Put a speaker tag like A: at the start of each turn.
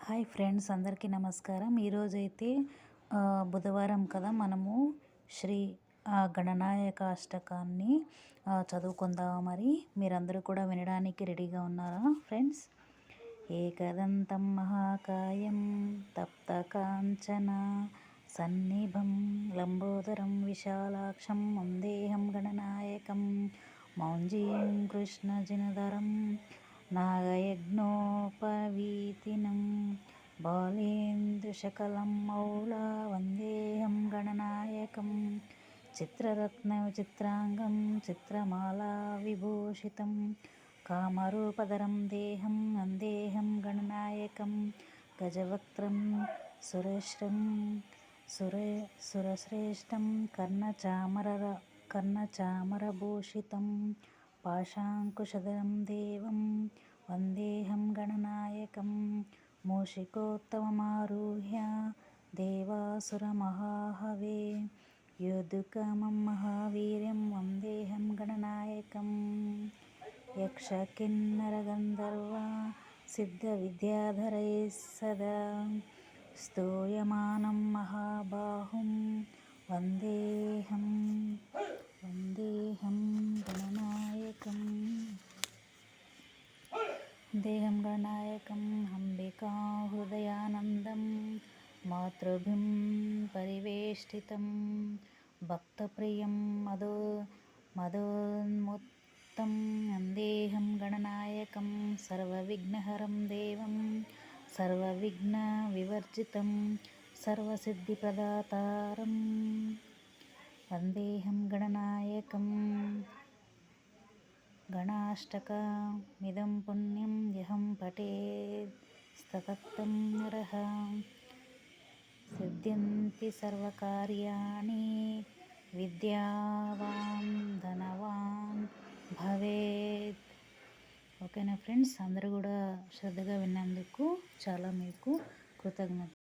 A: Hi friends, అందరికీ నమస్కారం. ఈరోజైతే బుధవారం కదా, మనము శ్రీ గణనాయక అష్టకాన్ని చదువుకుందాం. మరి మీరందరూ కూడా వినడానికి రెడీగా ఉన్నారా ఫ్రెండ్స్? ఏకదంతం మహాకాయం తప్తకాంచన సన్నిభం లంబోదరం విశాలాక్షం వందేహం గణనాయకం మౌంజీం కృష్ణజినధరం నాగయజ్ఞోపవీతినం బాలేంద్రశకలం మౌళా వందేహం గణనాయకం చిత్రరత్న విచిత్రాంగం చిత్రమాలా విభూషితం కామరూపధరం దేహం వందేహం గణనాయకం గజవక్త్రం సురశ్రేష్టం కర్ణచామరభూషితం పాశాంకుశధరం దేవం వందేహం గణనాయకం మూషికోత్తమమారుహ్య దేవాసురమహాహవే యోధుకమం మహావీర్యం వందేహం గణనాయకం యక్షకిన్నరగంధర్వ సిద్ధవిద్యాధరైः సదా స్తూయమానం మహాబాహుం వందేహం గణనాయకం అంబికా హృదయానందం మాతృభిం పరివేష్టితం భక్తప్రియం మదోన్ముక్తం వందేహం గణనాయకం సర్వవిఘ్నహరం దేవం సర్వవిఘ్న వివర్జితం సర్వసిద్ధిప్రదాతారం వందేహం గణనాయకం గణాష్టకమిదం పుణ్యం యహం పఠేత్ సతతం నరః సిద్ధ్యంతి సర్వకార్యాణి విద్యావాన్ ధనవాన్ భవేత్. ఓకేనా ఫ్రెండ్స్, అందరూ కూడా శ్రద్ధగా విన్నందుకు చాలా మీకు కృతజ్ఞత.